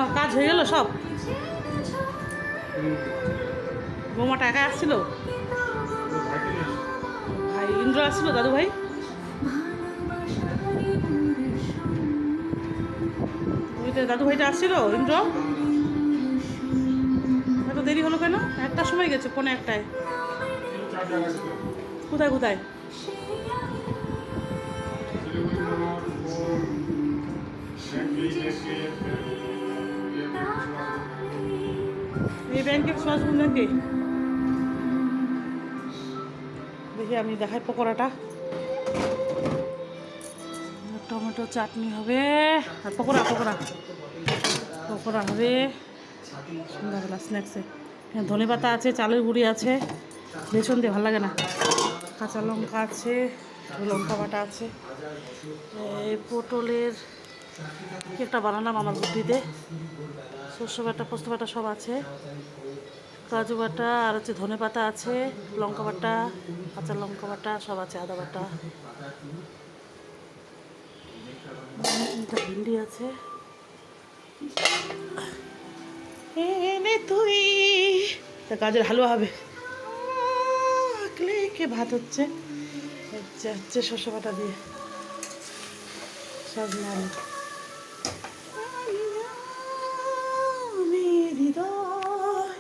তোমার কাজ হয়ে গেল সব? বৌমাটা একা আসছিল? ভাই ইন্দ্র আসছিল, দাদু ভাই? ওই তো দাদু ভাইটা আসছিল, ইন্দ্র? এত দেরি হলো কেন? একটার সময় গেছে, 1:45। কোথায় কোথায়? এই ব্যাংকের সসগুলো নাকি? দেখি আমি দেখাই পকোড়াটা। টমেটো চাটনি হবে আর পকোড়া পকোড়া পকোড়া হবে সন্ধ্যাবেলা স্ন্যাক্সে। হ্যাঁ, ধনে পাতা আছে, চালের গুঁড়ি আছে, বেসন দিয়ে ভালো লাগে না। কাঁচা লঙ্কা আছে, লঙ্কা বাটা আছে, এই পটলের কি একটা বানালাম আমার বুদ্ধিতে, শস্য বাটা পোস্ত বাটা সব আছে, কাজু বাটা আর হচ্ছে ধনে পাতা আছে, লঙ্কা বাটা, কাঁচা লঙ্কা বাটা সব আছে, আদা বাটা, ভিন্ডি আছে। এনে তুই তা গাজর হালুয়া হবে, কে ভাত হচ্ছে, হচ্ছে শস্য বাটা দিয়ে সজনে আলু। হৃদয়